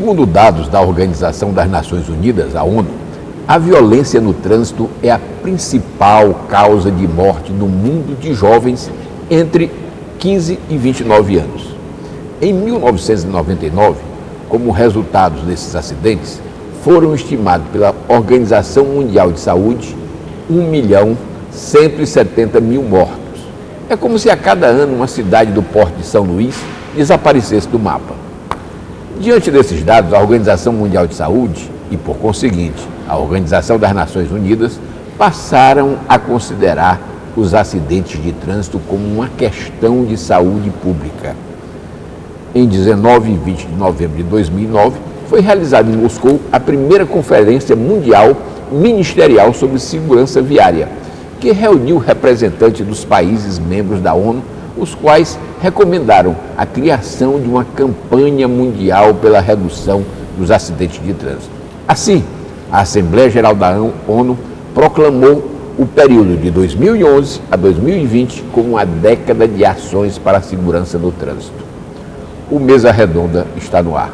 Segundo dados da Organização das Nações Unidas, a ONU, a violência no trânsito é a principal causa de morte no mundo de jovens entre 15 e 29 anos. Em 1999, como resultado desses acidentes, foram estimados pela Organização Mundial de Saúde 1.170.000 mortos. É como se a cada ano uma cidade do Porto de São Luís desaparecesse do mapa. Diante desses dados, a Organização Mundial de Saúde e, por conseguinte, a Organização das Nações Unidas passaram a considerar os acidentes de trânsito como uma questão de saúde pública. Em 19 e 20 de novembro de 2009, foi realizada em Moscou a primeira Conferência Mundial Ministerial sobre Segurança Viária, que reuniu representantes dos países membros da ONU, os quais recomendaram a criação de uma campanha mundial pela redução dos acidentes de trânsito. Assim, a Assembleia Geral da ONU proclamou o período de 2011 a 2020 como uma década de ações para a segurança no trânsito. O Mesa Redonda está no ar.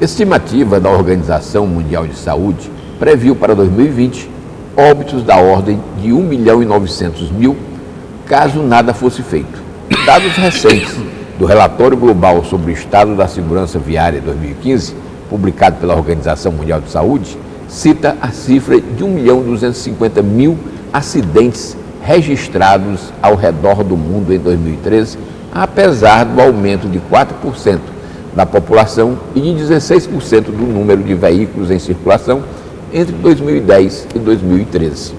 Estimativa da Organização Mundial de Saúde previu para 2020 óbitos da ordem de 1.900.000 caso nada fosse feito. Dados recentes do Relatório Global sobre o Estado da Segurança Viária 2015, publicado pela Organização Mundial de Saúde, cita a cifra de 1.250.000 acidentes registrados ao redor do mundo em 2013, apesar do aumento de 4% da população e de 16% do número de veículos em circulação entre 2010 e 2013.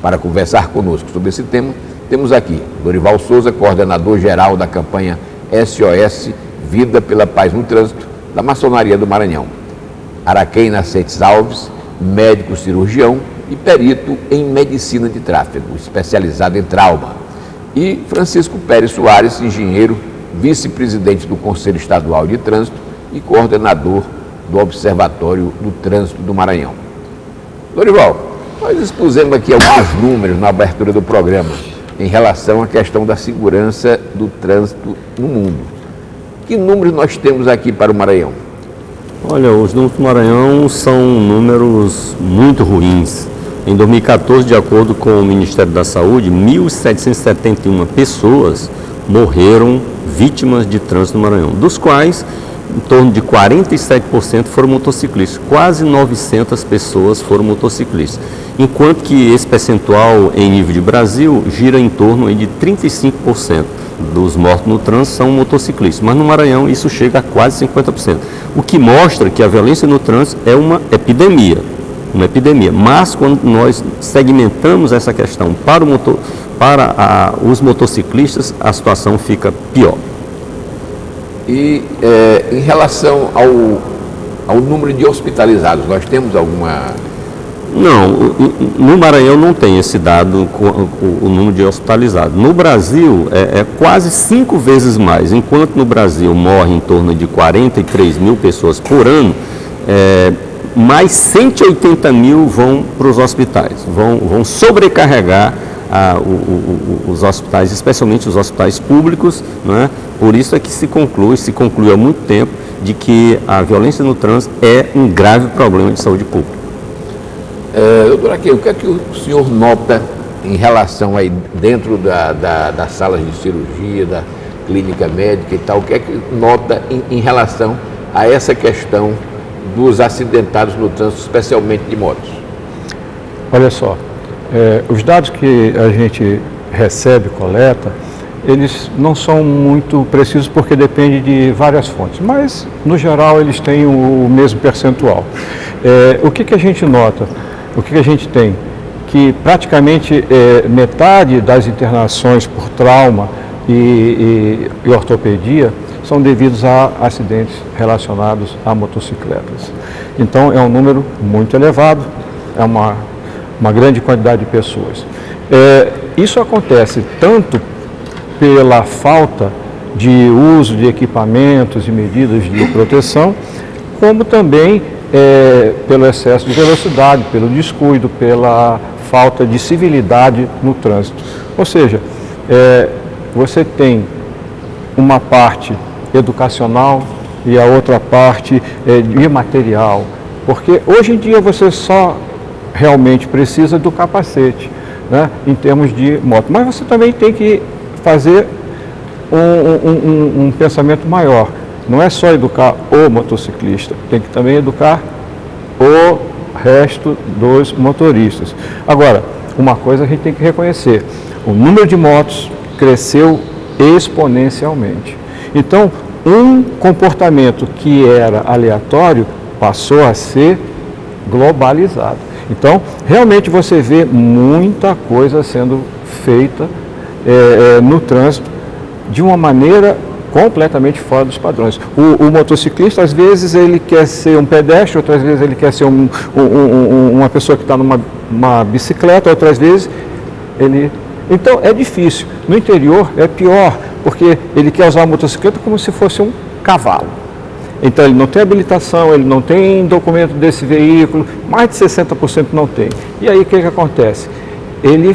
Para conversar conosco sobre esse tema, temos aqui Dorival Souza, coordenador geral da campanha SOS Vida pela Paz no Trânsito, da Maçonaria do Maranhão. Araquém Nascentes Alves, médico cirurgião e perito em medicina de tráfego, especializado em trauma. E Francisco Pérez Soares, engenheiro, vice-presidente do Conselho Estadual de Trânsito e coordenador do Observatório do Trânsito do Maranhão. Dorival, nós expusemos aqui alguns números na abertura do programa em relação à questão da segurança do trânsito no mundo. Que números nós temos aqui para o Maranhão? Olha, os números do Maranhão são números muito ruins. Em 2014, de acordo com o Ministério da Saúde, 1.771 pessoas morreram vítimas de trânsito no Maranhão, dos quais em torno de 47% foram motociclistas, quase 900 pessoas foram motociclistas, enquanto que esse percentual em nível de Brasil gira em torno de 35% dos mortos no trânsito são motociclistas, mas no Maranhão isso chega a quase 50%, o que mostra que a violência no trânsito é uma epidemia, mas quando nós segmentamos essa questão para os motociclistas, a situação fica pior. E em relação ao número de hospitalizados, nós temos alguma... Não, no Maranhão não tem esse dado, o número de hospitalizados. No Brasil é quase 5 vezes mais. Enquanto no Brasil morre em torno de 43 mil pessoas por ano, mais 180 mil vão para os hospitais, vão sobrecarregar os hospitais, especialmente os hospitais públicos, né? Por isso é que se conclui há muito tempo de que a violência no trânsito é um grave problema de saúde pública. Doutor Araquém, o que é que o senhor nota em relação aí dentro das salas de cirurgia, da clínica médica e tal, o que é que nota em relação a essa questão dos acidentados no trânsito, especialmente de motos? Olha só, os dados que a gente recebe, coleta, eles não são muito precisos porque depende de várias fontes, mas no geral eles têm o mesmo percentual. O que a gente nota? O que a gente tem? Que praticamente metade das internações por trauma e ortopedia são devidos a acidentes relacionados a motocicletas. Então é um número muito elevado, é uma grande quantidade de pessoas. Isso acontece tanto pela falta de uso de equipamentos e medidas de proteção, como também pelo excesso de velocidade, pelo descuido, pela falta de civilidade no trânsito. Ou seja, você tem uma parte educacional e a outra parte imaterial, porque hoje em dia você só realmente precisa do capacete, né, em termos de moto, mas você também tem que fazer um pensamento maior. Não é só educar o motociclista, tem que também educar o resto dos motoristas. Agora, uma coisa a gente tem que reconhecer, o número de motos cresceu exponencialmente. Então, um comportamento que era aleatório passou a ser globalizado. Então, realmente você vê muita coisa sendo feita no trânsito de uma maneira completamente fora dos padrões. O motociclista, às vezes, ele quer ser um pedestre, outras vezes ele quer ser uma pessoa que está numa bicicleta, outras vezes ele... Então, é difícil. No interior é pior, porque ele quer usar a motocicleta como se fosse um cavalo. Então, ele não tem habilitação, ele não tem documento desse veículo, mais de 60% não tem. E aí, o que acontece? Ele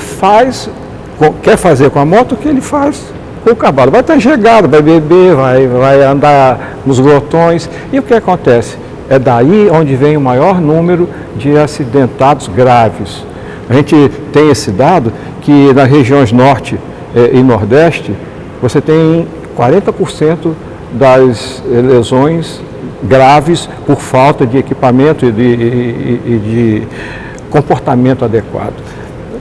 quer fazer com a moto o que ele faz com o cavalo. Vai estar chegado, vai beber, vai andar nos grotões. E o que acontece? É daí onde vem o maior número de acidentados graves. A gente tem esse dado que nas regiões norte e nordeste, você tem 40% das lesões graves por falta de equipamento e de comportamento adequado.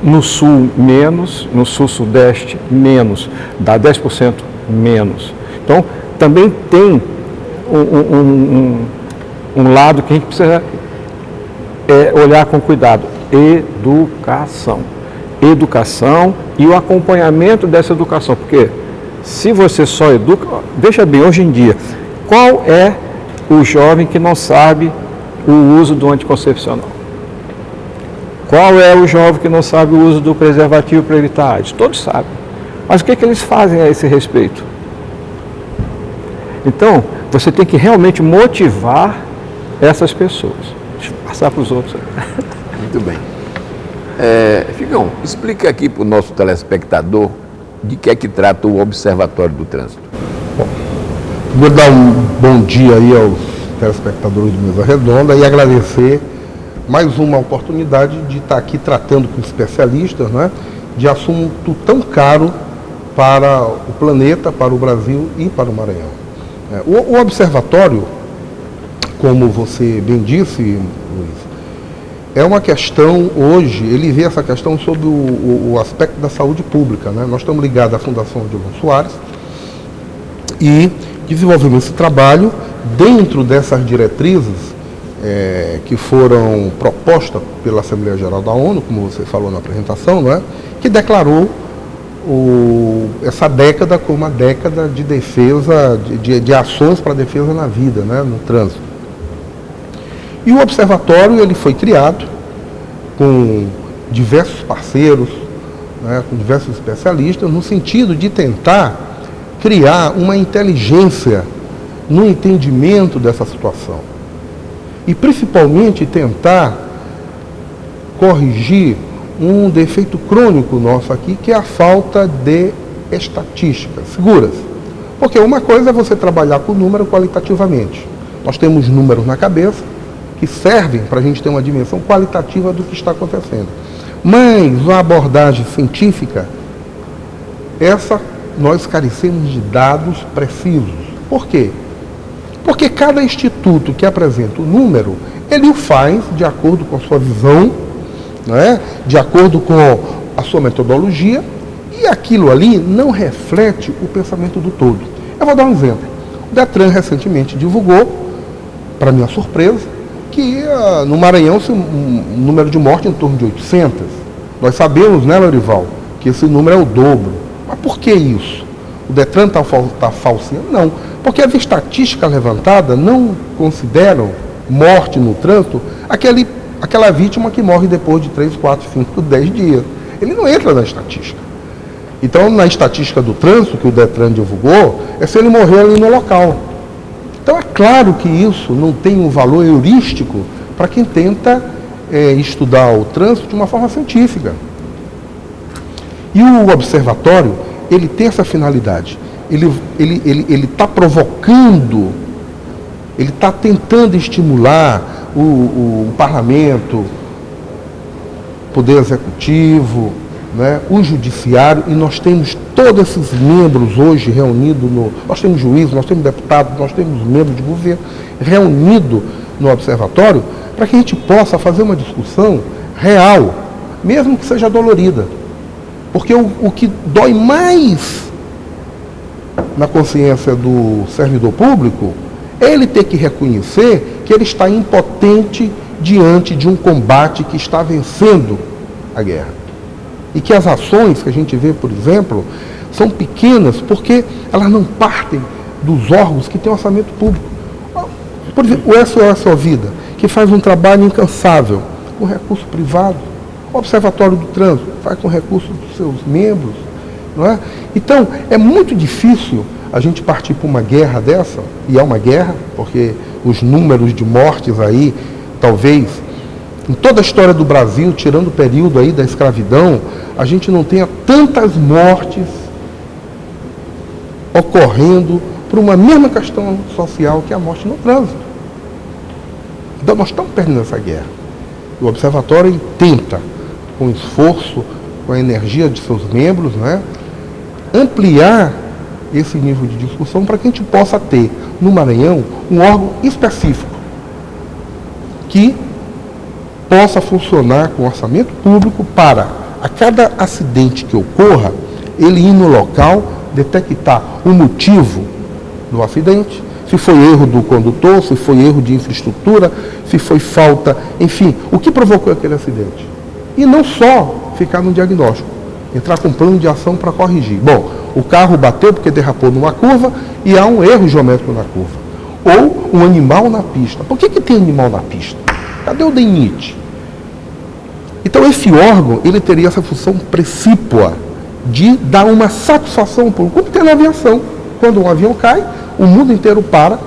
No sul, menos, no sul-sudeste, menos, dá 10% menos. Então, também tem um lado que a gente precisa olhar com cuidado: educação. Educação e o acompanhamento dessa educação, porque se você só educa, veja bem, hoje em dia, qual é o jovem que não sabe o uso do anticoncepcional? Qual é o jovem que não sabe o uso do preservativo para evitar AIDS? Todos sabem. Mas o que eles fazem a esse respeito? Então, você tem que realmente motivar essas pessoas. Deixa eu passar para os outros. Muito bem. Figão, explica aqui para o nosso telespectador de que é que trata o Observatório do Trânsito. Bom, vou dar um bom dia aí aos telespectadores do Mesa Redonda e agradecer mais uma oportunidade de estar aqui tratando com especialistas, né, de assunto tão caro para o planeta, para o Brasil e para o Maranhão. O observatório, como você bem disse, Luiz, é uma questão, hoje, ele vê essa questão sobre o aspecto da saúde pública, né? Nós estamos ligados à Fundação Diogo Soares e desenvolvemos esse trabalho dentro dessas diretrizes que foram propostas pela Assembleia Geral da ONU, como você falou na apresentação, não é? Que declarou essa década como uma década de defesa, de ações para a defesa na vida, né? No trânsito. E o observatório ele foi criado com diversos parceiros, né, com diversos especialistas, no sentido de tentar criar uma inteligência no entendimento dessa situação. E principalmente tentar corrigir um defeito crônico nosso aqui, que é a falta de estatísticas seguras. Porque uma coisa é você trabalhar com o número qualitativamente. Nós temos números na cabeça que servem para a gente ter uma dimensão qualitativa do que está acontecendo. Mas a abordagem científica, essa nós carecemos de dados precisos. Por quê? Porque cada instituto que apresenta o número, ele o faz de acordo com a sua visão, né? De acordo com a sua metodologia, e aquilo ali não reflete o pensamento do todo. Eu vou dar um exemplo. O Detran recentemente divulgou, para minha surpresa, que no Maranhão um número de mortes em torno de 800. Nós sabemos, né, Lorival, que esse número é o dobro. Mas por que isso? O Detran está falseando? Não, porque as estatísticas levantadas não consideram morte no trânsito aquela vítima que morre depois de 3, 4, 5, 10 dias. Ele não entra na estatística. Então, na estatística do trânsito que o Detran divulgou, é se ele morrer ali no local. Então é claro que isso não tem um valor heurístico para quem tenta estudar o trânsito de uma forma científica. E o observatório, ele tem essa finalidade. Ele está provocando, ele está tentando estimular o parlamento, o poder executivo, né, o judiciário, e nós temos todos esses membros hoje reunidos nós temos juízes, nós temos deputados, nós temos membros de governo reunidos no observatório, para que a gente possa fazer uma discussão real, mesmo que seja dolorida. Porque o que dói mais na consciência do servidor público é ele ter que reconhecer que ele está impotente diante de um combate que está vencendo a guerra. E que as ações que a gente vê, por exemplo, são pequenas porque elas não partem dos órgãos que têm orçamento público. Por exemplo, o SOS Vida, que faz um trabalho incansável com recurso privado. O Observatório do Trânsito faz com recurso dos seus membros. Não é? Então, é muito difícil a gente partir para uma guerra dessa, e é uma guerra, porque os números de mortes aí, talvez, em toda a história do Brasil, tirando o período aí da escravidão, a gente não tenha tantas mortes ocorrendo por uma mesma questão social que a morte no trânsito. Então nós estamos perdendo essa guerra. O Observatório ele tenta, com esforço, com a energia de seus membros, né, ampliar esse nível de discussão para que a gente possa ter, no Maranhão, um órgão específico que possa funcionar com orçamento público para, a cada acidente que ocorra, ele ir no local, detectar o motivo do acidente, se foi erro do condutor, se foi erro de infraestrutura, se foi falta, enfim, o que provocou aquele acidente. E não só ficar no diagnóstico, entrar com plano de ação para corrigir. Bom, o carro bateu porque derrapou numa curva e há um erro geométrico na curva. Ou um animal na pista. Por que tem animal na pista? Cadê o DENIT? Então esse órgão, ele teria essa função precípua de dar uma satisfação pública, como tem na aviação. Quando um avião cai, o mundo inteiro para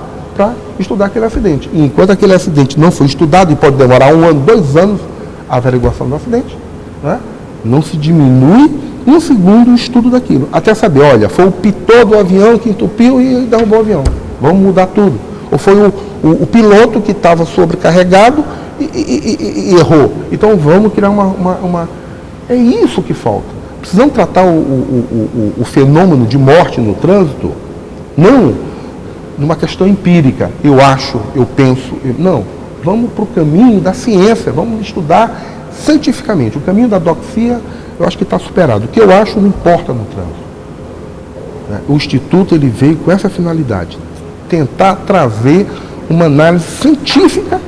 estudar aquele acidente. E enquanto aquele acidente não foi estudado, e pode demorar 1 ano, 2 anos, a averiguação do acidente, né, não se diminui um segundo o estudo daquilo. Até saber, olha, foi o pitot do avião que entupiu e derrubou o avião. Vamos mudar tudo. Ou foi o piloto que estava sobrecarregado e errou. Então vamos criar uma... É isso que falta. Precisamos tratar o fenômeno de morte no trânsito não numa questão empírica. Eu acho, eu penso... Não. Vamos para o caminho da ciência. Vamos estudar cientificamente. O caminho da doxia, eu acho que está superado. O que eu acho não importa no trânsito. O Instituto ele veio com essa finalidade. Tentar trazer uma análise científica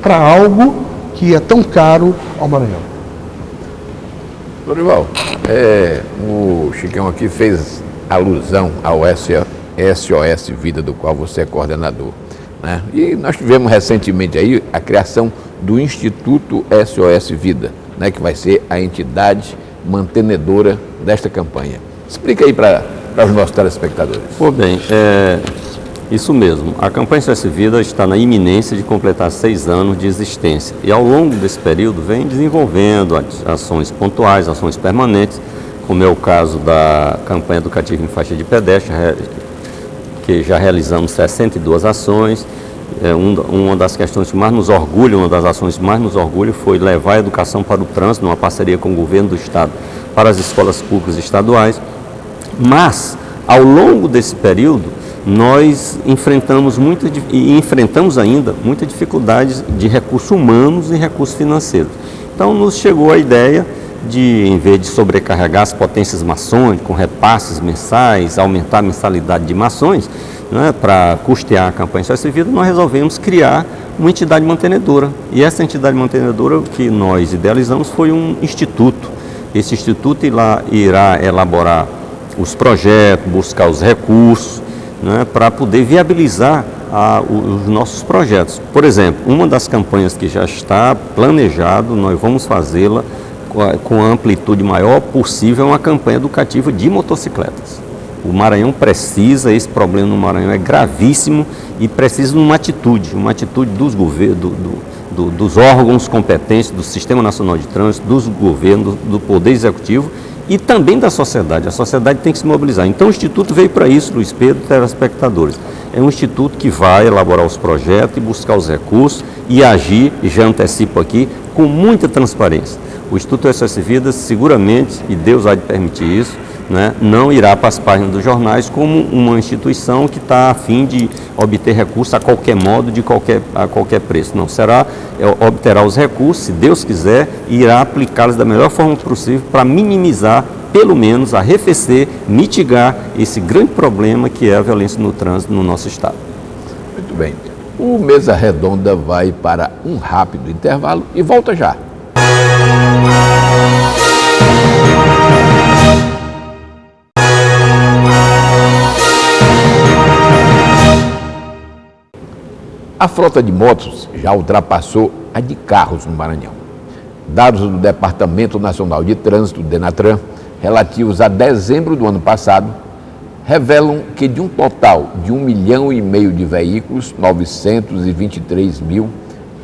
para algo que é tão caro ao Maranhão. Dorival, o Chicão aqui fez alusão ao SOS Vida, do qual você é coordenador, né? E nós tivemos recentemente aí a criação do Instituto SOS Vida, né, que vai ser a entidade mantenedora desta campanha. Explica aí para os nossos telespectadores. Pô, bem, isso mesmo. A campanha SOS Vida está na iminência de completar 6 anos de existência e ao longo desse período vem desenvolvendo ações pontuais, ações permanentes, como é o caso da campanha educativa em faixa de pedestre, que já realizamos 62 ações. Uma das questões que mais nos orgulha, uma das ações que mais nos orgulha foi levar a educação para o trânsito, numa parceria com o governo do estado, para as escolas públicas estaduais. Mas, ao longo desse período, nós enfrentamos ainda muitas dificuldades de recursos humanos e recursos financeiros. Então, nos chegou a ideia de, em vez de sobrecarregar as potências maçônicas com repasses mensais, aumentar a mensalidade de mações, né, para custear a campanha SOS Vida, nós resolvemos criar uma entidade mantenedora. E essa entidade mantenedora que nós idealizamos foi um instituto. Esse instituto irá elaborar os projetos, buscar os recursos, né, para poder viabilizar os nossos projetos. Por exemplo, uma das campanhas que já está planejado, nós vamos fazê-la com a amplitude maior possível, uma campanha educativa de motocicletas. O Maranhão precisa, esse problema no Maranhão é gravíssimo e precisa de uma atitude dos governos, dos órgãos competentes, do Sistema Nacional de Trânsito, dos governos, do Poder Executivo e também da sociedade. A sociedade tem que se mobilizar. Então o Instituto veio para isso, Luiz Pedro, telespectadores. É um instituto que vai elaborar os projetos e buscar os recursos e agir, e já antecipo aqui, com muita transparência. O Instituto SOS Vidas, seguramente, e Deus há de permitir isso, né, não irá para as páginas dos jornais como uma instituição que está a fim de obter recursos a qualquer modo, a qualquer preço. Não, obterá os recursos, se Deus quiser, e irá aplicá-los da melhor forma possível para minimizar, pelo menos, arrefecer, mitigar esse grande problema que é a violência no trânsito no nosso estado. Muito bem. O Mesa Redonda vai para um rápido intervalo e volta já. A frota de motos já ultrapassou a de carros no Maranhão. Dados do Departamento Nacional de Trânsito, DENATRAN, relativos a dezembro do ano passado, revelam que de um total de 1,5 milhão de veículos, 923 mil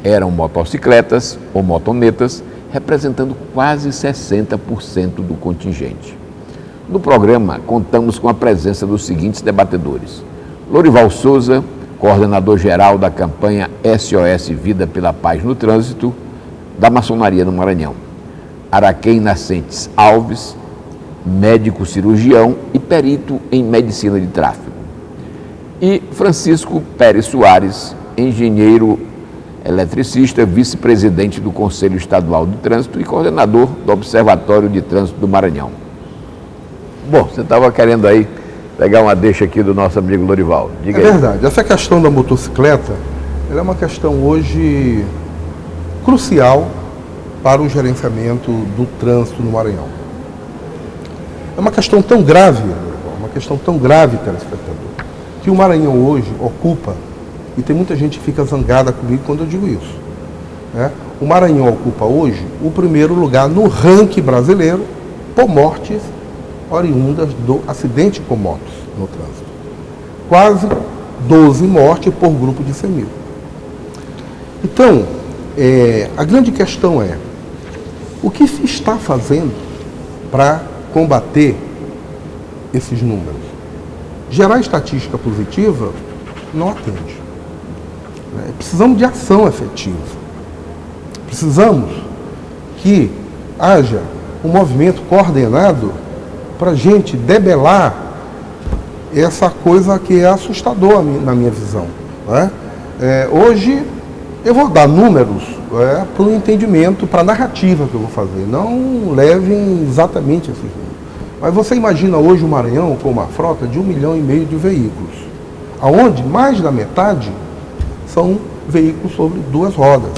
eram motocicletas ou motonetas, representando quase 60% do contingente. No programa, contamos com a presença dos seguintes debatedores: Lorival Souza, coordenador-geral da campanha SOS Vida pela Paz no Trânsito, da Maçonaria no Maranhão; Araquém Nascentes Alves, médico cirurgião e perito em medicina de tráfego; e Francisco Pérez Soares, engenheiro eletricista, vice-presidente do Conselho Estadual de Trânsito e coordenador do Observatório de Trânsito do Maranhão. Bom, você estava querendo aí pegar uma deixa aqui do nosso amigo Lorival. Diga aí. É verdade. Essa questão da motocicleta, ela é uma questão hoje crucial para o gerenciamento do trânsito no Maranhão. É uma questão tão grave, telespectador, que o Maranhão hoje ocupa, e tem muita gente que fica zangada comigo quando eu digo isso, né? O Maranhão ocupa hoje o primeiro lugar no ranking brasileiro por mortes oriundas do acidente com motos no trânsito. Quase 12 mortes por grupo de 100 mil. Então, a grande questão é, o que se está fazendo para combater esses números? Gerar estatística positiva não atende. Precisamos de ação efetiva. Precisamos que haja um movimento coordenado para a gente debelar essa coisa que é assustadora na minha visão. Né? Hoje eu vou dar números para o entendimento, para a narrativa que eu vou fazer. Não levem exatamente esses números. Mas você imagina hoje o Maranhão com uma frota de 1,5 milhão de veículos, aonde mais da metade são veículos sobre 2 rodas.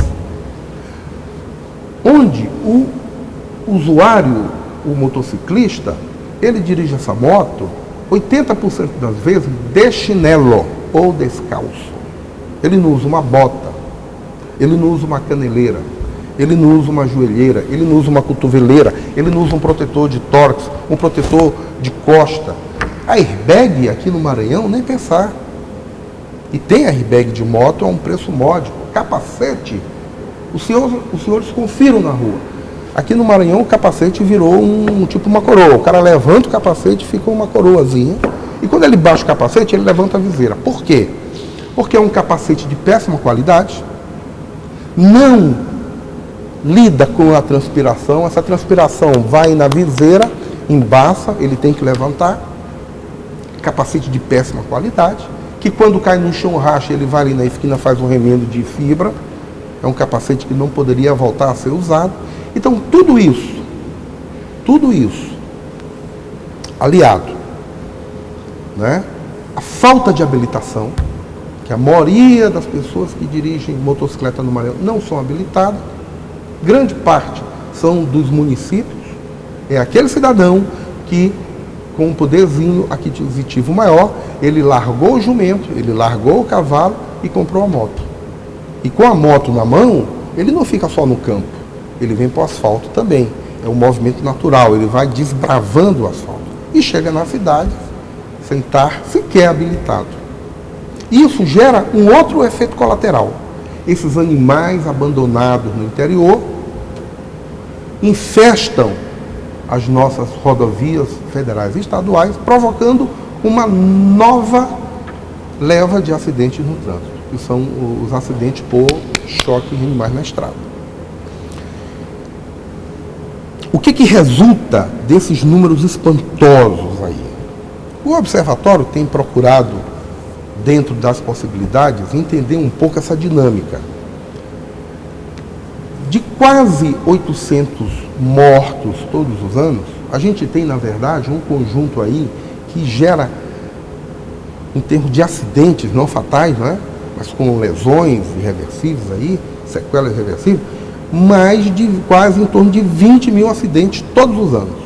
Onde o usuário, o motociclista, ele dirige essa moto 80% das vezes de chinelo ou descalço. Ele não usa uma bota, ele não usa uma caneleira, ele não usa uma joelheira, ele não usa uma cotoveleira, ele não usa um protetor de tórax, um protetor de costa. A airbag aqui no Maranhão, nem pensar. E tem airbag de moto a um preço módico. Capacete, os senhores confiram na rua. Aqui no Maranhão o capacete virou tipo uma coroa. O cara levanta o capacete e fica uma coroazinha. E quando ele baixa o capacete, ele levanta a viseira. Por quê? Porque é um capacete de péssima qualidade, não lida com a transpiração. Essa transpiração vai na viseira, embaça, ele tem que levantar. Capacete de péssima qualidade, que quando cai no chão racha, ele vai ali na esquina, faz um remendo de fibra. É um capacete que não poderia voltar a ser usado. Então, tudo isso, aliado, né, a falta de habilitação, que a maioria das pessoas que dirigem motocicleta no Maranhão não são habilitadas, grande parte são dos municípios, é aquele cidadão que, com um poderzinho aquisitivo maior, ele largou o jumento, ele largou o cavalo e comprou a moto. E com a moto na mão, ele não fica só no campo, ele vem para o asfalto também. É um movimento natural, ele vai desbravando o asfalto. E chega na cidade sem estar sequer habilitado. Isso gera um outro efeito colateral. Esses animais abandonados no interior infestam as nossas rodovias federais e estaduais, provocando uma nova leva de acidentes no trânsito, que são os acidentes por choque de animais na estrada. O que resulta desses números espantosos aí? O Observatório tem procurado, dentro das possibilidades, entender um pouco essa dinâmica. De quase 800 mortos todos os anos, a gente tem, na verdade, um conjunto aí que gera, em termos de acidentes não fatais, né, mas com lesões irreversíveis aí, sequelas irreversíveis, mais de quase em torno de 20 mil acidentes todos os anos.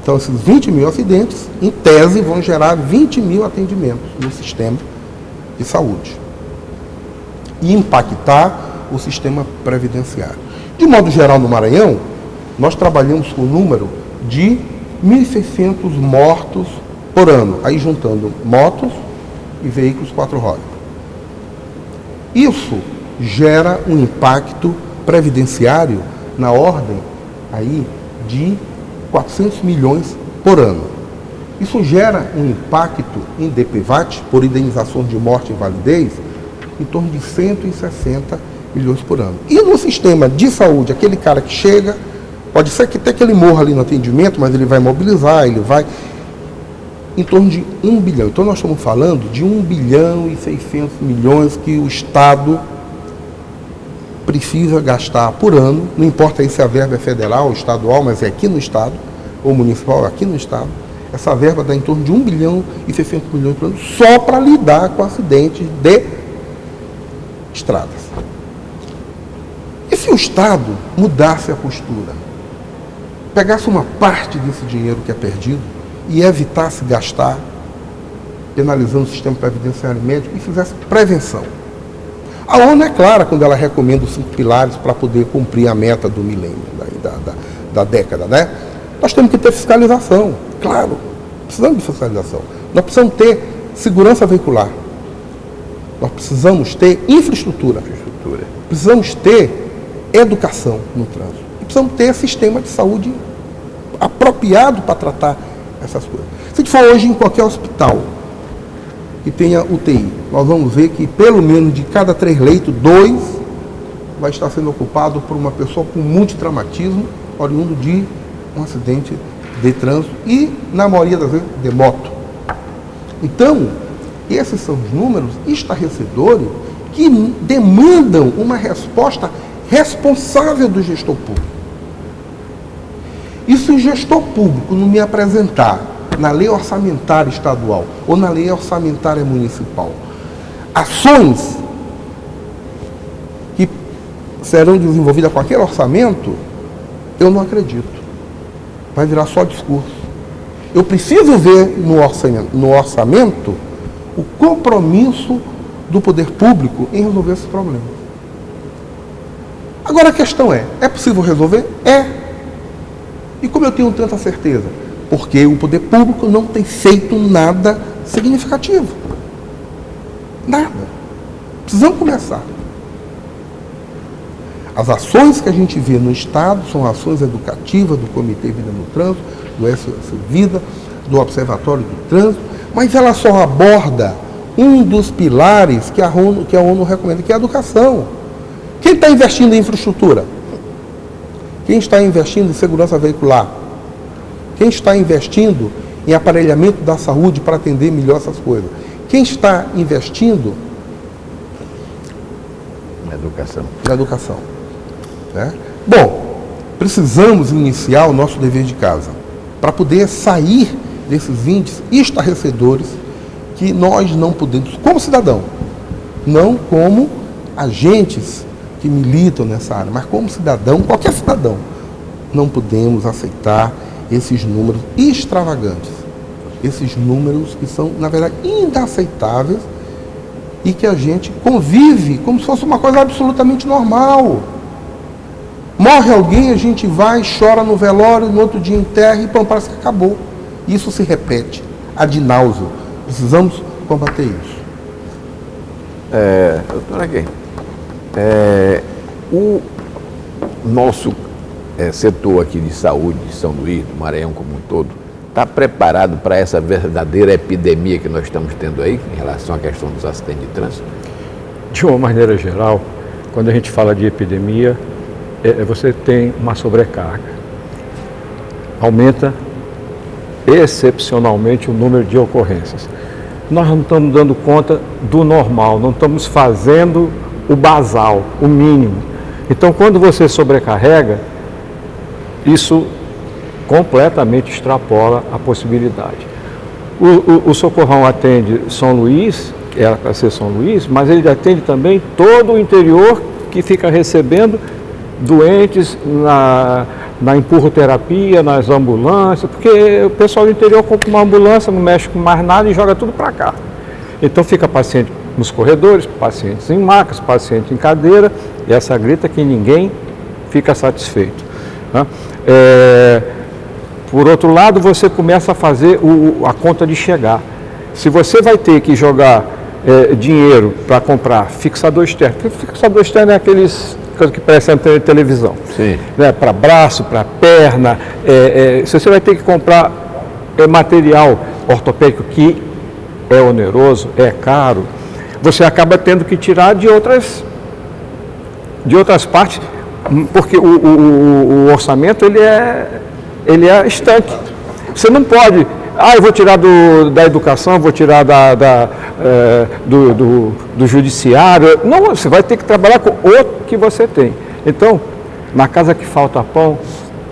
Então, esses 20 mil acidentes, em tese, vão gerar 20 mil atendimentos no sistema de saúde e impactar o sistema previdenciário. De modo geral, no Maranhão, nós trabalhamos com o número de 1.600 mortos por ano, aí juntando motos e veículos 4 rodas. Isso gera um impacto previdenciário na ordem aí de 400 milhões por ano. Isso gera um impacto em DPVAT, por indenização de morte e invalidez, em torno de 160 milhões por ano. E no sistema de saúde, aquele cara que chega, pode ser que até que ele morra ali no atendimento, mas ele vai mobilizar, ele vai em torno de 1 bilhão. Então nós estamos falando de 1 bilhão e 600 milhões que o Estado precisa gastar por ano, não importa aí se a verba é federal ou estadual, mas é aqui no Estado, ou municipal, aqui no Estado, essa verba dá em torno de 1 bilhão e 600 milhões por ano, só para lidar com acidentes de estradas. E se o Estado mudasse a postura, pegasse uma parte desse dinheiro que é perdido e evitasse gastar, penalizando o sistema previdenciário médico, e fizesse prevenção? A ONU é clara quando ela recomenda os 5 pilares para poder cumprir a meta do milênio, da década, né? Nós temos que ter fiscalização, claro, precisamos de fiscalização. Nós precisamos ter segurança veicular. Nós precisamos ter infraestrutura. Precisamos ter educação no trânsito. E precisamos ter sistema de saúde apropriado para tratar essas coisas. Se a gente for hoje em qualquer hospital que tenha UTI, nós vamos ver que pelo menos de cada 3 leitos, 2 vai estar sendo ocupado por uma pessoa com multitraumatismo oriundo de um acidente de trânsito e, na maioria das vezes, de moto. Então, esses são os números estarrecedores que demandam uma resposta responsável do gestor público. E se o gestor público não me apresentar na lei orçamentária estadual ou na lei orçamentária municipal ações que serão desenvolvidas com aquele orçamento, eu não acredito. Vai virar só discurso. Eu preciso ver no orçamento o compromisso do poder público em resolver esses problemas. Agora a questão é possível resolver? É. E como eu tenho tanta certeza? Porque o poder público não tem feito nada significativo. Nada. Precisamos começar. As ações que a gente vê no Estado são ações educativas do Comitê Vida no Trânsito, do SOS Vida, do Observatório do Trânsito, mas ela só aborda um dos pilares que a ONU recomenda, que é a educação. Quem está investindo em infraestrutura? Quem está investindo em segurança veicular? Quem está investindo em aparelhamento da saúde para atender melhor essas coisas? Quem está investindo na educação? Né? Bom, precisamos iniciar o nosso dever de casa para poder sair desses índices estarrecedores que nós não podemos, como cidadão, não como agentes que militam nessa área, mas como cidadão, qualquer cidadão, não podemos aceitar esses números extravagantes, esses números que são, na verdade, inaceitáveis e que a gente convive como se fosse uma coisa absolutamente normal. Morre alguém, a gente vai, chora no velório, no outro dia enterra e pão, parece que acabou. Isso se repete, ad náusea. Precisamos combater isso. Doutora Gay, o nosso setor aqui de saúde de São Luís, do Maranhão como um todo, está preparado para essa verdadeira epidemia que nós estamos tendo aí, em relação à questão dos acidentes de trânsito? De uma maneira geral, quando a gente fala de epidemia, você tem uma sobrecarga. Aumenta excepcionalmente o número de ocorrências. Nós não estamos dando conta do normal, não estamos fazendo o basal, o mínimo. Então, quando você sobrecarrega, isso completamente extrapola a possibilidade. O Socorrão atende São Luís, era para ser São Luís, mas ele atende também todo o interior que fica recebendo doentes na empurroterapia, nas ambulâncias, porque o pessoal do interior compra uma ambulância, não mexe com mais nada e joga tudo para cá. Então fica paciente nos corredores, pacientes em macas, paciente em cadeira, e essa grita que ninguém fica satisfeito, né? Por outro lado, você começa a fazer a conta de chegar. Se você vai ter que jogar dinheiro para comprar fixador externo, porque fixador externo é aqueles que parecem televisão, né? Para braço, para perna, se você vai ter que comprar material ortopédico que é oneroso, é caro, você acaba tendo que tirar de outras partes, porque o orçamento ele é estanque. Você não pode, eu vou tirar da educação, vou tirar do judiciário. Não, você vai ter que trabalhar com o que você tem. Então, na casa que falta pão,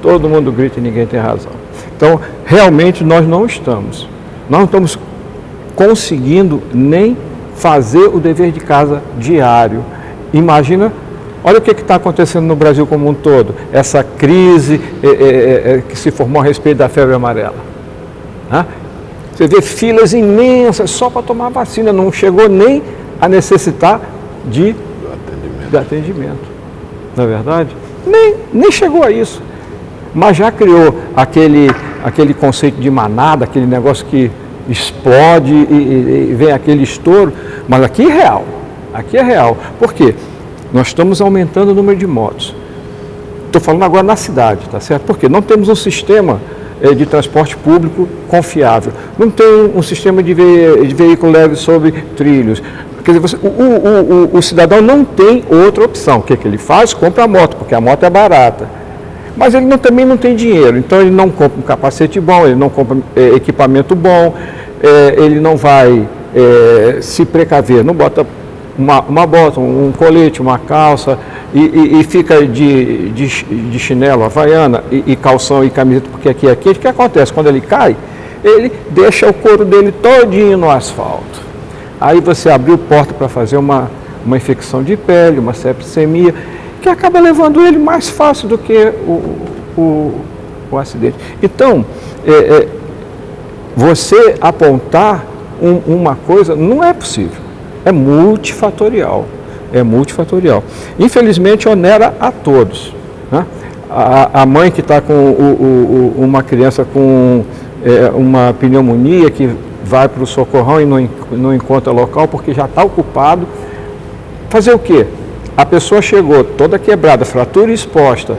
todo mundo grita e ninguém tem razão. Então, realmente nós não estamos conseguindo nem fazer o dever de casa diário. Imagina, olha o que está acontecendo no Brasil como um todo, essa crise que se formou a respeito da febre amarela. Você vê filas imensas só para tomar vacina, não chegou nem a necessitar de atendimento. Não é verdade? Nem chegou a isso. Mas já criou aquele conceito de manada, aquele negócio que explode e vem aquele estouro. Mas aqui é real. Por quê? Nós estamos aumentando o número de motos. Estou falando agora na cidade, tá certo? Porque não temos um sistema de transporte público confiável. Não tem um sistema de veículo leve sobre trilhos. Quer dizer, o cidadão não tem outra opção. O que ele faz? Compra a moto, porque a moto é barata. Mas ele também não tem dinheiro, então ele não compra um capacete bom, ele não compra equipamento bom, ele não vai se precaver, não bota uma bota, um colete, uma calça e fica de chinelo, havaiana e calção e camiseta, porque aqui é quente. O que acontece? Quando ele cai, ele deixa o couro dele todinho no asfalto. Aí você abriu porta para fazer uma infecção de pele, uma septicemia, que acaba levando ele mais fácil do que o acidente. Então, você apontar uma coisa não é possível. É multifatorial. Infelizmente, onera a todos, né? A mãe que está com uma criança com uma pneumonia, que vai para o Socorrão e não encontra local porque já está ocupado. Fazer o quê? A pessoa chegou toda quebrada, fratura exposta.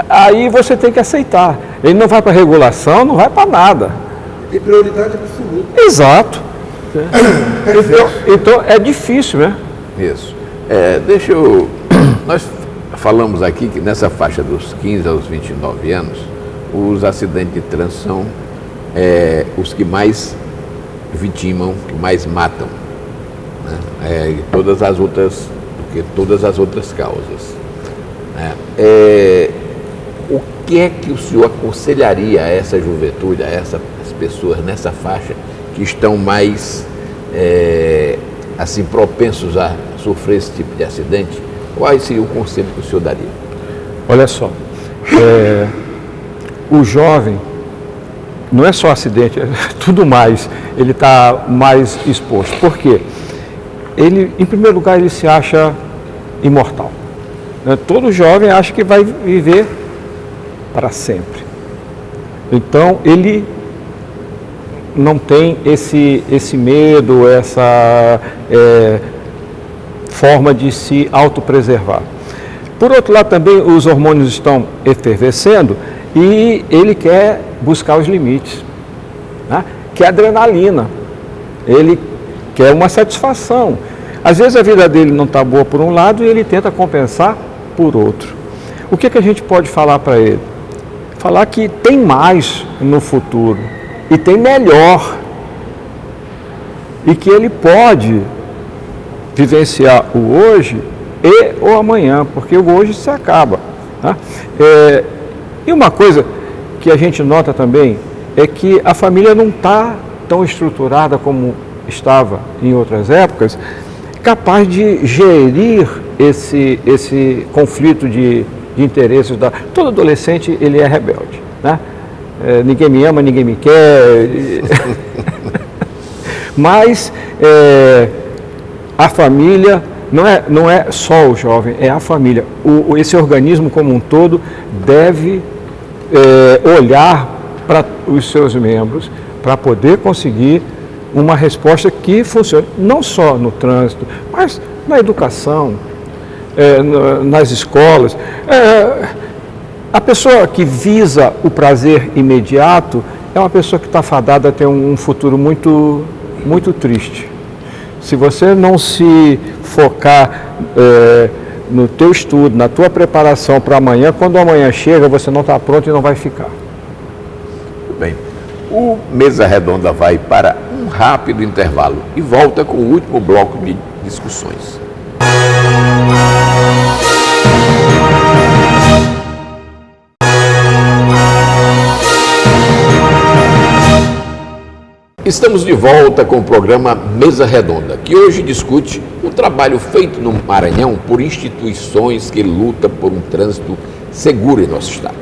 Aí você tem que aceitar. Ele não vai para regulação, não vai para nada. Tem prioridade absoluta. Exato. Então é difícil, né? Isso. Nós falamos aqui que nessa faixa dos 15 aos 29 anos, os acidentes de trânsito são os que mais vitimam, que mais matam, né? Todas as outras causas, né? O que é que o senhor aconselharia a essa juventude, a essas pessoas nessa faixa que estão mais assim propensos a sofrer esse tipo de acidente? Qual seria o conselho que o senhor daria? Olha só, o jovem não é só acidente, é tudo mais, ele está mais exposto. Por quê? Ele, em primeiro lugar, ele se acha imortal. né? Todo jovem acha que vai viver para sempre. Então, ele não tem esse medo, essa forma de se autopreservar. Por outro lado, também os hormônios estão efervescendo e ele quer buscar os limites, né? Que é a adrenalina. Ele quer uma satisfação. Às vezes a vida dele não está boa por um lado e ele tenta compensar por outro. O que a gente pode falar para ele? Falar que tem mais no futuro e tem melhor. E que ele pode vivenciar o hoje e o amanhã, porque o hoje se acaba, né? E uma coisa que a gente nota também é que a família não está tão estruturada como estava em outras épocas, capaz de gerir esse conflito de interesses. Todo adolescente, ele é rebelde, né? Ninguém me ama, ninguém me quer. Mas a família não é só o jovem, é a família. Esse organismo como um todo deve olhar para os seus membros para poder conseguir uma resposta que funcione, não só no trânsito, mas na educação, nas escolas. A pessoa que visa o prazer imediato é uma pessoa que está fadada a ter um futuro muito, muito triste. Se você não se focar no teu estudo, na tua preparação para amanhã, quando amanhã chega, você não está pronto e não vai ficar. Muito bem. O Mesa Redonda vai para um rápido intervalo e volta com o último bloco de discussões. Estamos de volta com o programa Mesa Redonda, que hoje discute o trabalho feito no Maranhão por instituições que lutam por um trânsito seguro em nosso estado.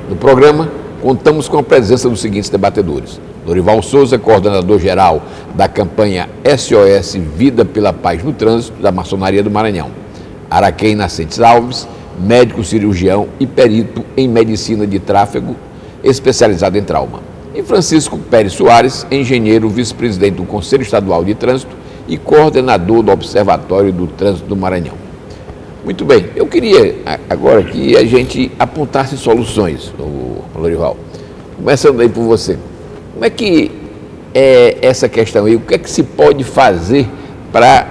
No programa, contamos com a presença dos seguintes debatedores: Dorival Souza, coordenador-geral da campanha SOS Vida pela Paz no Trânsito da Maçonaria do Maranhão; Araquém Nascentes Alves, médico cirurgião e perito em medicina de tráfego, especializado em trauma; e Francisco Pérez Soares, engenheiro, vice-presidente do Conselho Estadual de Trânsito e coordenador do Observatório do Trânsito do Maranhão. Muito bem, eu queria agora que a gente apontasse soluções, Dorival. Começando aí por você. Como é que é essa questão aí? O que é que se pode fazer para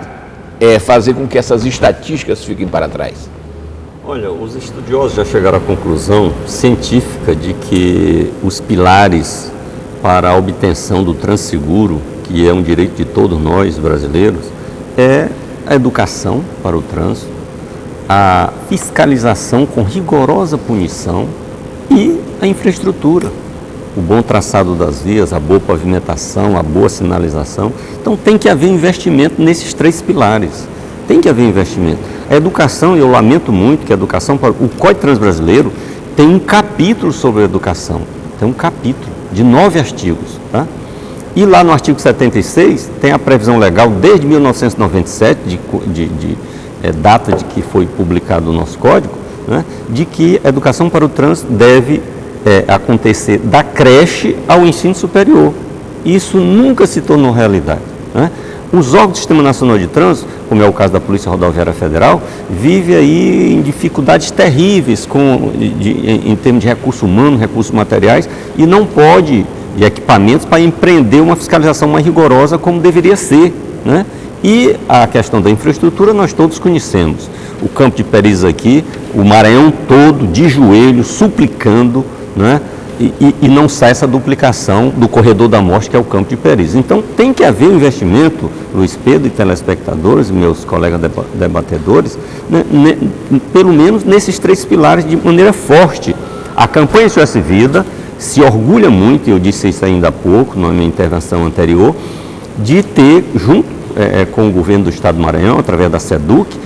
fazer com que essas estatísticas fiquem para trás? Olha, os estudiosos já chegaram à conclusão científica de que os pilares para a obtenção do trânsito seguro, que é um direito de todos nós brasileiros, é a educação para o trânsito, a fiscalização com rigorosa punição e a infraestrutura, o bom traçado das vias, a boa pavimentação, a boa sinalização. Então tem que haver investimento nesses três pilares. Tem que haver investimento. A educação, eu lamento muito que a educação, o Código de Trânsito brasileiro tem um capítulo sobre a educação, tem um capítulo de 9 artigos, tá? E lá no artigo 76 tem a previsão legal desde 1997, data de que foi publicado o nosso código, né, de que a educação para o trânsito deve acontecer da creche ao ensino superior. Isso nunca se tornou realidade, né? Os órgãos do Sistema Nacional de Trânsito, como é o caso da Polícia Rodoviária Federal, vive aí em dificuldades terríveis em termos de recurso humano, recursos materiais, e não pode, de equipamentos, para empreender uma fiscalização mais rigorosa como deveria ser, né? E a questão da infraestrutura nós todos conhecemos. O Campo de Periz aqui, o Maranhão todo de joelho, suplicando, né? E não sai essa duplicação do corredor da morte, que é o Campo de Periz. Então tem que haver um investimento, Luiz Pedro e telespectadores, meus colegas debatedores, né, pelo menos nesses três pilares de maneira forte. A campanha SOS Vida se orgulha muito, eu disse isso ainda há pouco, na minha intervenção anterior, de ter, junto com o governo do Estado do Maranhão, através da SEDUC,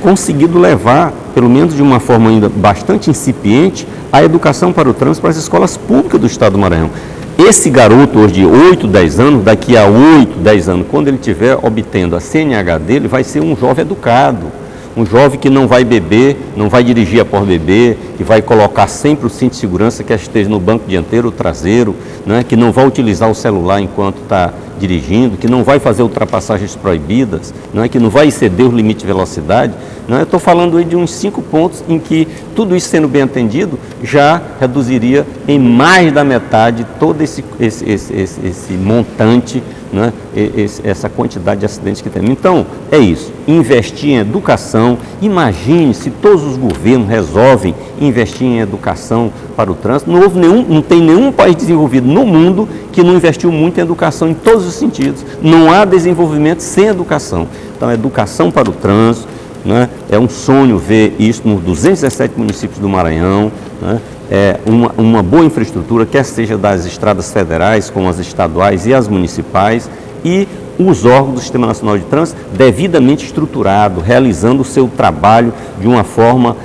conseguido levar, pelo menos de uma forma ainda bastante incipiente, a educação para o trânsito para as escolas públicas do Estado do Maranhão. Esse garoto hoje de 8, 10 anos, daqui a 8, 10 anos, quando ele estiver obtendo a CNH dele, vai ser um jovem educado, Um jovem que não vai beber, não vai dirigir após beber, que vai colocar sempre o cinto de segurança, que esteja no banco dianteiro ou traseiro, né? Que não vai utilizar o celular enquanto está dirigindo, que não vai fazer ultrapassagens proibidas, né? Que não vai exceder o limite de velocidade. Né? Eu estou falando aí de uns 5 pontos em que tudo isso sendo bem atendido já reduziria em mais da metade todo esse montante, né? Essa quantidade de acidentes que temos. Então, é isso, investir em educação. Imagine se todos os governos resolvem investir em educação para o trânsito. Não tem nenhum país desenvolvido no mundo que não investiu muito em educação em todos os sentidos. Não há desenvolvimento sem educação. Então, educação para o trânsito, né? É um sonho ver isso nos 217 municípios do Maranhão, né? É uma boa infraestrutura, quer seja das estradas federais, como as estaduais e as municipais, e os órgãos do Sistema Nacional de Trânsito devidamente estruturado, realizando o seu trabalho de uma forma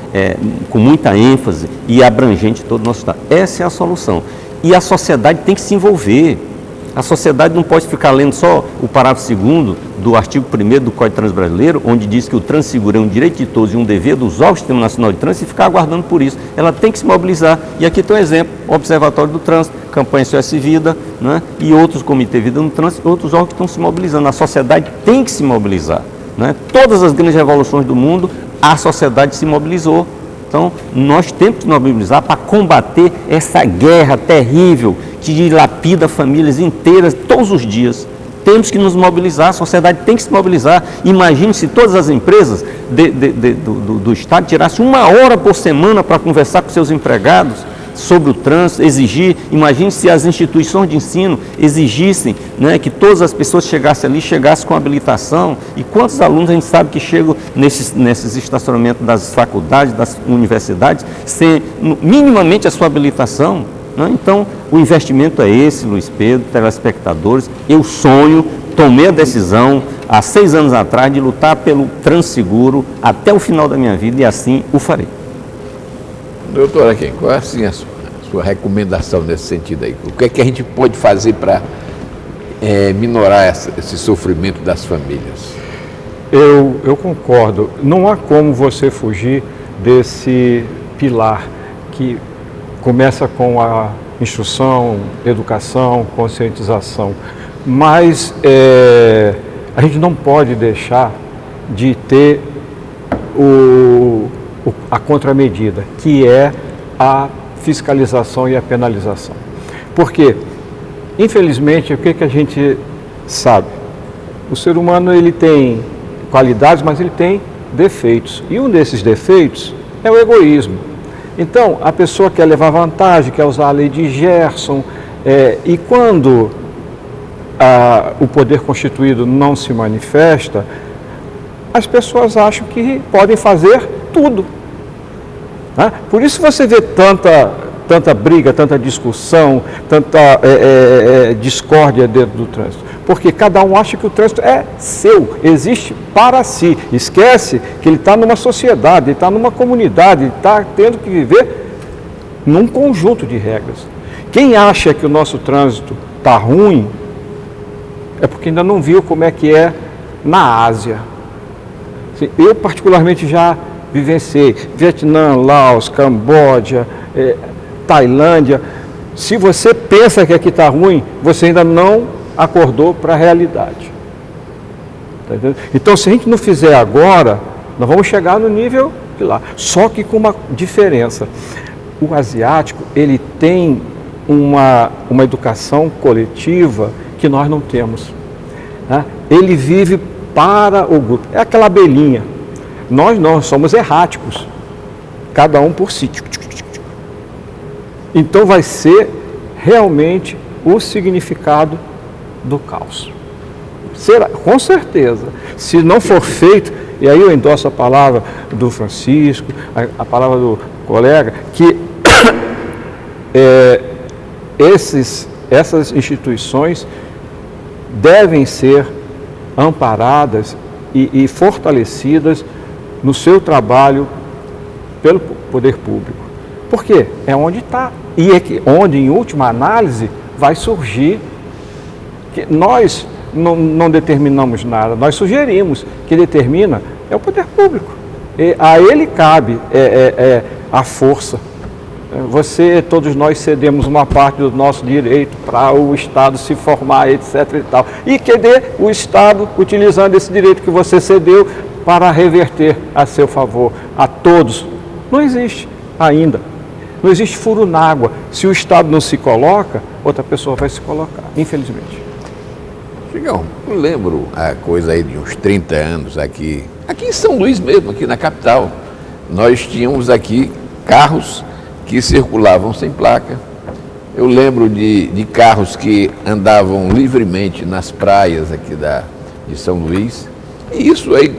com muita ênfase e abrangente todo o nosso estado. Essa é a solução. E a sociedade tem que se envolver. A sociedade não pode ficar lendo só o parágrafo 2º do artigo 1º do Código de Trânsito Brasileiro, onde diz que o trânsito seguro é um direito de todos e um dever dos órgãos do Sistema Nacional de Trânsito, e ficar aguardando por isso. Ela tem que se mobilizar. E aqui tem um exemplo, o Observatório do Trânsito, campanha SOS Vida, né? E outros comitês Vida no Trânsito, outros órgãos que estão se mobilizando. A sociedade tem que se mobilizar. Né? Todas as grandes revoluções do mundo, a sociedade se mobilizou. Então, nós temos que nos mobilizar para combater essa guerra terrível que dilapida famílias inteiras todos os dias. Temos que nos mobilizar, a sociedade tem que se mobilizar. Imagine se todas as empresas do Estado tirassem 1 hora por semana para conversar com seus empregados sobre o trânsito, imagine se as instituições de ensino exigissem, né, que todas as pessoas chegassem ali, chegassem com habilitação. E quantos alunos a gente sabe que chegam nesses estacionamentos das faculdades, das universidades, sem minimamente a sua habilitação, né? Então, o investimento é esse, Luiz Pedro, telespectadores. Eu tomei a decisão há 6 anos atrás de lutar pelo trânsito seguro até o final da minha vida, e assim o farei. Doutora, qual é assim, a sua recomendação nesse sentido aí? O que é que a gente pode fazer para minorar esse sofrimento das famílias? Eu concordo. Não há como você fugir desse pilar que começa com a instrução, educação, conscientização. Mas a gente não pode deixar de ter a contramedida, que é a fiscalização e a penalização. Porque, infelizmente, o que a gente sabe? O ser humano, ele tem qualidades, mas ele tem defeitos. E um desses defeitos é o egoísmo. Então, a pessoa quer levar vantagem, quer usar a lei de Gerson, e quando o poder constituído não se manifesta, as pessoas acham que podem fazer tudo. Né? Por isso você vê tanta briga, tanta discussão, tanta discórdia dentro do trânsito. Porque cada um acha que o trânsito é seu, existe para si. Esquece que ele está numa sociedade, ele está numa comunidade, ele está tendo que viver num conjunto de regras. Quem acha que o nosso trânsito está ruim, é porque ainda não viu como é que é na Ásia. Eu particularmente já vivenciei Vietnã, Laos, Camboja, Tailândia. Se você pensa que aqui está ruim, você ainda não acordou para a realidade. Tá entendendo? Então, se a gente não fizer agora, nós vamos chegar no nível de lá. Só que com uma diferença. O asiático, ele tem uma educação coletiva que nós não temos. Né? Ele vive para o grupo. É aquela abelhinha. Nós não, somos erráticos. Cada um por si. Então vai ser realmente o significado do caos. Será, com certeza. Se não for feito, e aí eu endosso a palavra do Francisco, a palavra do colega, que essas instituições devem ser amparadas e fortalecidas no seu trabalho pelo poder público. Por quê? É onde está. E é onde, em última análise, vai surgir que nós não determinamos nada, nós sugerimos. Que determina é o poder público. A ele cabe a força. Todos nós cedemos uma parte do nosso direito para o Estado se formar, etc. e tal. E querer o Estado utilizando esse direito que você cedeu para reverter a seu favor, a todos. Não existe ainda. Não existe furo na água. Se o Estado não se coloca, outra pessoa vai se colocar, infelizmente. Chigão, eu lembro a coisa aí de uns 30 anos aqui em São Luís mesmo, aqui na capital. Nós tínhamos aqui carros que circulavam sem placa. Eu lembro de carros que andavam livremente nas praias aqui de São Luís. E isso aí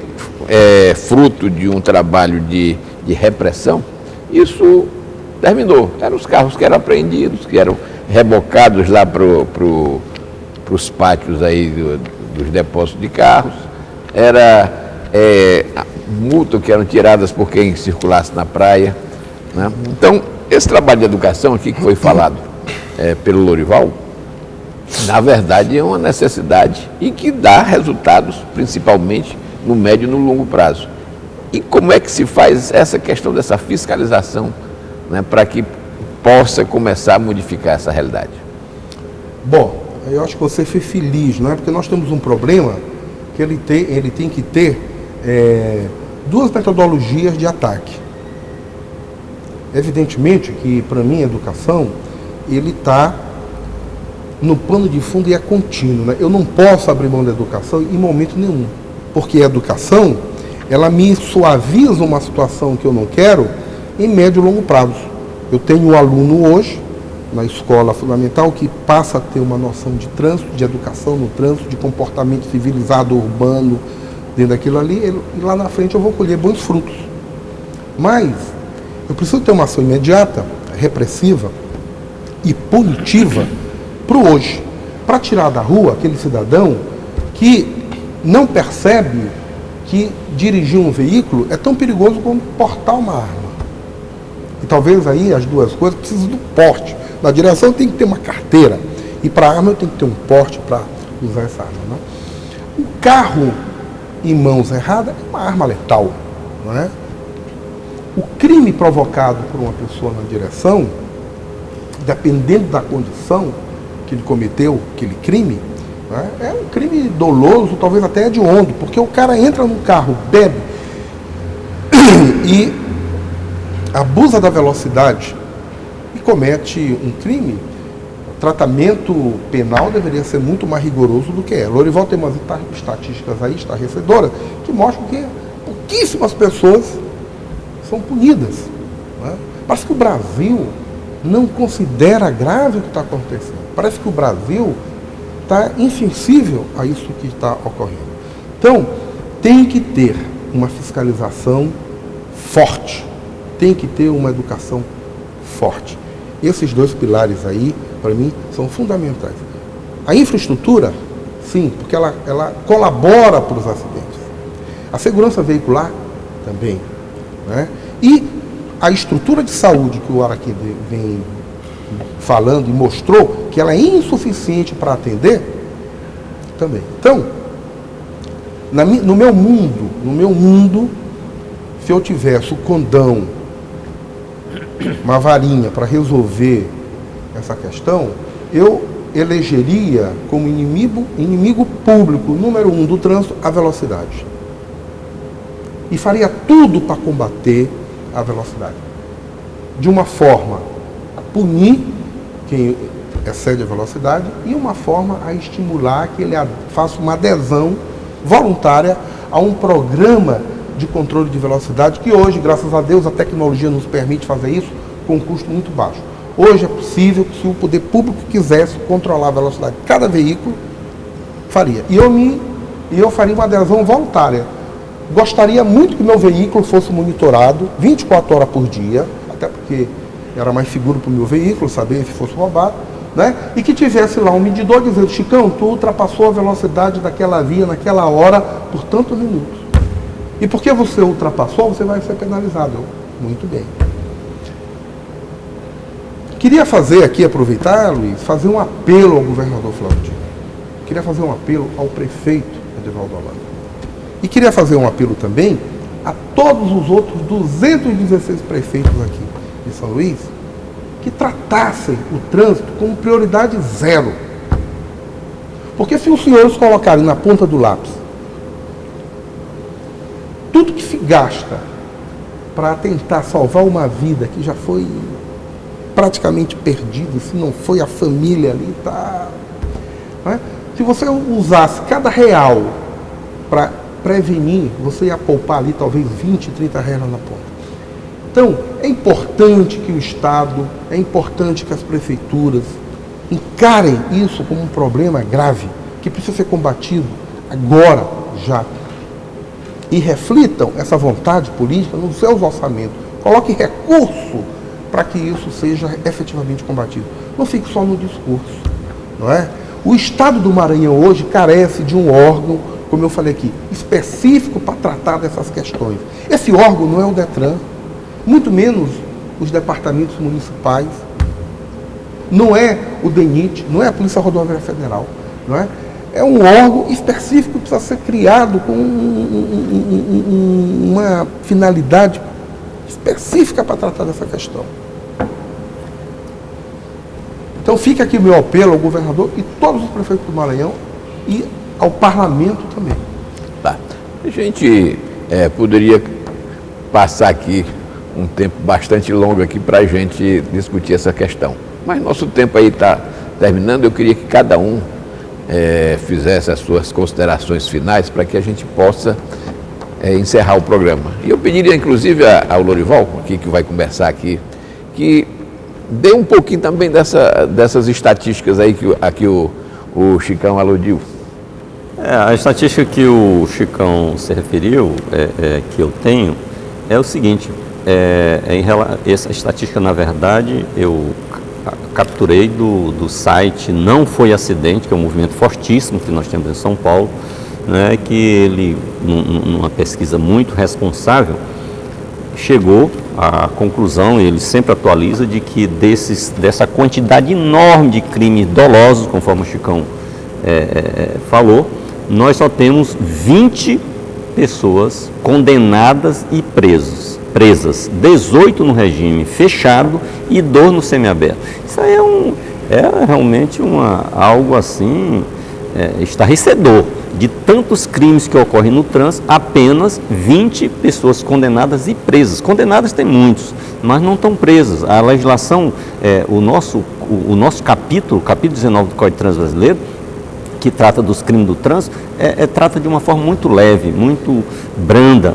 é fruto de um trabalho de repressão. Isso terminou. Eram os carros que eram apreendidos, que eram rebocados lá para os pátios aí dos depósitos de carros. Era multas que eram tiradas por quem circulasse na praia, né? Então, esse trabalho de educação aqui que foi falado pelo Lorival, na verdade é uma necessidade e que dá resultados, principalmente no médio e no longo prazo. E como é que se faz essa questão dessa fiscalização, né, para que possa começar a modificar essa realidade? Bom, eu acho que você foi feliz, não é? Porque nós temos um problema que ele tem que ter duas metodologias de ataque. Evidentemente que, para mim, a educação, ele está no pano de fundo e é contínuo, né? Eu não posso abrir mão da educação em momento nenhum, porque a educação, ela me suaviza uma situação que eu não quero em médio e longo prazo. Eu tenho um aluno hoje, na escola fundamental, que passa a ter uma noção de trânsito, de educação no trânsito, de comportamento civilizado, urbano, dentro daquilo ali, e lá na frente eu vou colher bons frutos. Mas eu preciso ter uma ação imediata, repressiva e punitiva para o hoje, para tirar da rua aquele cidadão que não percebe que dirigir um veículo é tão perigoso como portar uma arma. E talvez aí as duas coisas precisam do porte. Na direção tem que ter uma carteira e para a arma eu tenho que ter um porte para usar essa arma, né? O carro em mãos erradas é uma arma letal, não é? O crime provocado por uma pessoa na direção, dependendo da condição que ele cometeu aquele crime, né, é um crime doloso, talvez até hediondo, porque o cara entra no carro, bebe e abusa da velocidade e comete um crime. O tratamento penal deveria ser muito mais rigoroso do que é. Lorival tem umas estatísticas aí estarrecedoras que mostram que pouquíssimas pessoas são punidas, né? Parece que o Brasil não considera grave o que está acontecendo. Parece que o Brasil está insensível a isso que está ocorrendo. Então, tem que ter uma fiscalização forte, tem que ter uma educação forte. Esses dois pilares aí, para mim, são fundamentais. A infraestrutura, sim, porque ela colabora para os acidentes. A segurança veicular também, né? E a estrutura de saúde que o Araquém vem falando e mostrou que ela é insuficiente para atender também. Então, no meu mundo, se eu tivesse o condão, uma varinha para resolver essa questão, eu elegeria como inimigo público número 1 do trânsito a velocidade. E faria tudo para combater a velocidade. De uma forma a punir quem excede a velocidade e uma forma a estimular que ele faça uma adesão voluntária a um programa de controle de velocidade que hoje, graças a Deus, a tecnologia nos permite fazer isso com um custo muito baixo. Hoje é possível que, se o poder público quisesse controlar a velocidade de cada veículo, faria. E eu faria uma adesão voluntária. Gostaria muito que meu veículo fosse monitorado 24 horas por dia, até porque era mais seguro para o meu veículo saber se fosse roubado, né? E que tivesse lá um medidor dizendo: Chicão, tu ultrapassou a velocidade daquela via naquela hora por tantos minutos. E porque você ultrapassou, você vai ser penalizado. Muito bem. Queria fazer aqui, aproveitar, Luiz, fazer um apelo ao governador Flávio Dino. Queria fazer um apelo ao prefeito Edivaldo Holanda. E queria fazer um apelo também a todos os outros 216 prefeitos aqui de São Luís que tratassem o trânsito como prioridade zero. Porque se os senhores colocarem na ponta do lápis tudo que se gasta para tentar salvar uma vida que já foi praticamente perdida, se não foi a família ali, tá, né? Se você usasse cada real para prevenir, você ia poupar ali talvez 20, 30 reais na ponta. Então, é importante que o Estado, é importante que as prefeituras encarem isso como um problema grave, que precisa ser combatido agora, já. E reflitam essa vontade política nos seus orçamentos. Coloquem recurso para que isso seja efetivamente combatido. Não fique só no discurso, não é? O Estado do Maranhão hoje carece de um órgão, como eu falei aqui, específico para tratar dessas questões. Esse órgão não é o Detran, muito menos os departamentos municipais, não é o DENIT, não é a Polícia Rodoviária Federal, não é? É um órgão específico que precisa ser criado com uma finalidade específica para tratar dessa questão. Então fica aqui o meu apelo ao governador e todos os prefeitos do Maranhão e ao parlamento também. Tá. A gente poderia passar aqui um tempo bastante longo aqui para a gente discutir essa questão. Mas nosso tempo aí está terminando. Eu queria que cada um fizesse as suas considerações finais para que a gente possa encerrar o programa. E eu pediria, inclusive, ao Lorival, que vai conversar aqui, que dê um pouquinho também dessas estatísticas aí que o Chicão aludiu. A estatística que o Chicão se referiu, que eu tenho, é o seguinte, essa estatística, na verdade, eu capturei do site Não Foi Acidente, que é um movimento fortíssimo que nós temos em São Paulo, né, que ele, numa pesquisa muito responsável, chegou à conclusão, ele sempre atualiza, de que dessa quantidade enorme de crimes dolosos, conforme o Chicão falou, nós só temos 20 pessoas condenadas e presas, 18 no regime fechado e 2 no semiaberto. Isso aí é realmente algo assim estarrecedor. De tantos crimes que ocorrem no trânsito, apenas 20 pessoas condenadas e presas. Condenadas tem muitos, mas não estão presas. A legislação, o nosso capítulo 19 do Código de Trânsito Brasileiro, que trata dos crimes do trânsito, trata de uma forma muito leve, muito branda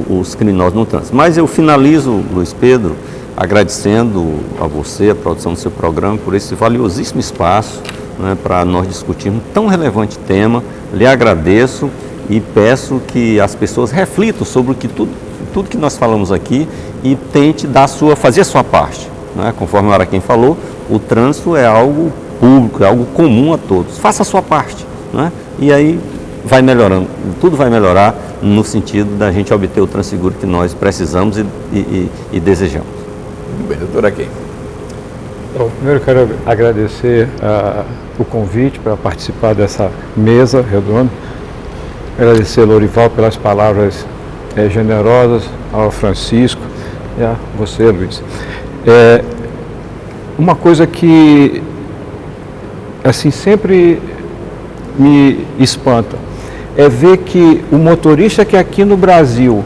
os criminosos no trânsito. Mas eu finalizo, Luiz Pedro, agradecendo a você, a produção do seu programa, por esse valiosíssimo espaço, né, para nós discutirmos tão relevante tema. Lhe agradeço e peço que as pessoas reflitam sobre tudo que nós falamos aqui e tente fazer a sua parte, né? Conforme o Araquém falou, o trânsito é algo público, é algo comum a todos. Faça a sua parte, né? E aí vai melhorando, tudo vai melhorar no sentido da gente obter o trânsito seguro que nós precisamos e desejamos. Muito bem, doutor Araquém. Então, primeiro eu quero agradecer o convite para participar dessa mesa redonda. Agradecer ao Lorival pelas palavras generosas, ao Francisco e a você, Luiz. Uma coisa que assim sempre me espanta é ver que o motorista que aqui no Brasil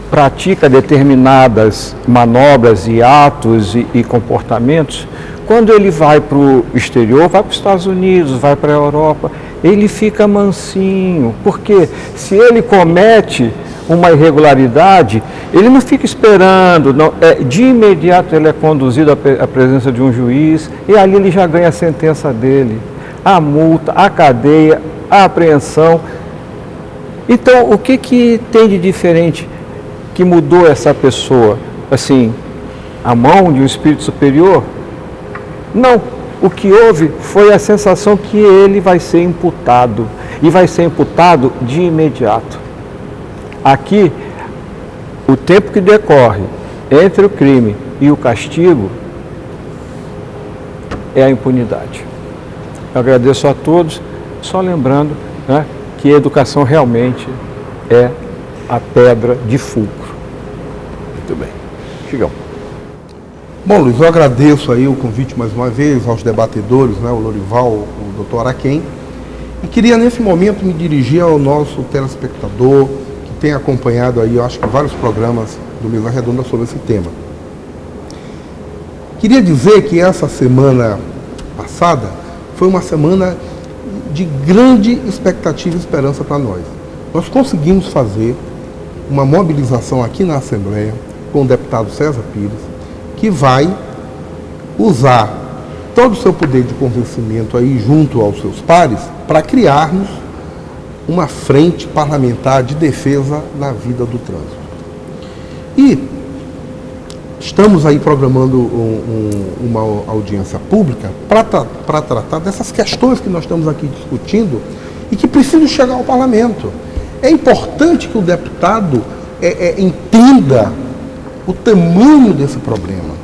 pratica determinadas manobras e atos e comportamentos, quando ele vai para o exterior, vai para os Estados Unidos, vai para a Europa, ele fica mansinho, porque se ele comete uma irregularidade, ele não fica esperando, não, de imediato ele é conduzido à presença de um juiz e ali ele já ganha a sentença dele, a multa, a cadeia, a apreensão. Então, o que tem de diferente que mudou essa pessoa? Assim, a mão de um espírito superior? Não. O que houve foi a sensação que ele vai ser imputado, e vai ser imputado de imediato. Aqui, o tempo que decorre entre o crime e o castigo é a impunidade. Eu agradeço a todos, só lembrando, né, que a educação realmente é a pedra de fulcro. Muito bem. Chegamos. Bom, Luiz, eu agradeço aí o convite mais uma vez aos debatedores, né, o Lorival, o Dr. Araquém, e queria nesse momento me dirigir ao nosso telespectador que tem acompanhado aí, eu acho que vários programas do Mesa Redonda sobre esse tema. Queria dizer que essa semana passada foi uma semana de grande expectativa e esperança para nós. Nós conseguimos fazer uma mobilização aqui na Assembleia com o deputado César Pires, que vai usar todo o seu poder de convencimento aí junto aos seus pares para criarmos uma frente parlamentar de defesa na vida do trânsito. E estamos aí programando uma audiência pública para tratar dessas questões que nós estamos aqui discutindo e que precisam chegar ao parlamento. É importante que o deputado entenda o tamanho desse problema,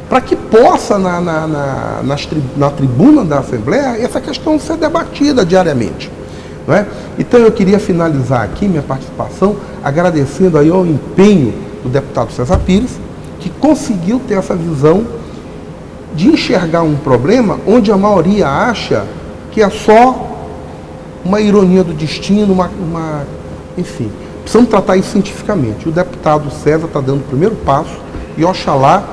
para que possa, na tribuna da Assembleia, essa questão ser debatida diariamente. Não é? Então eu queria finalizar aqui minha participação agradecendo aí ao empenho do deputado César Pires, que conseguiu ter essa visão de enxergar um problema onde a maioria acha que é só uma ironia do destino, enfim. Precisamos tratar isso cientificamente. O deputado César está dando o primeiro passo e, oxalá,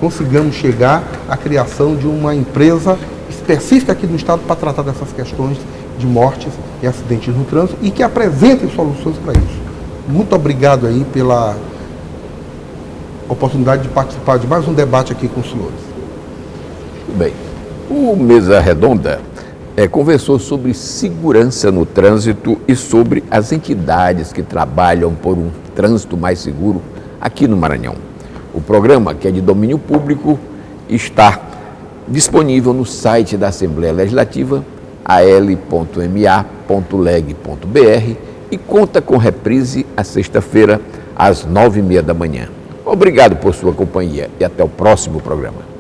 consigamos chegar à criação de uma empresa específica aqui no Estado para tratar dessas questões de mortes e acidentes no trânsito e que apresentem soluções para isso. Muito obrigado aí pela oportunidade de participar de mais um debate aqui com os senhores. Muito bem. O Mesa Redonda conversou sobre segurança no trânsito e sobre as entidades que trabalham por um trânsito mais seguro aqui no Maranhão. O programa, que é de domínio público, está disponível no site da Assembleia Legislativa, al.ma.leg.br, e conta com reprise à sexta-feira, às 9h30 da manhã. Obrigado por sua companhia e até o próximo programa.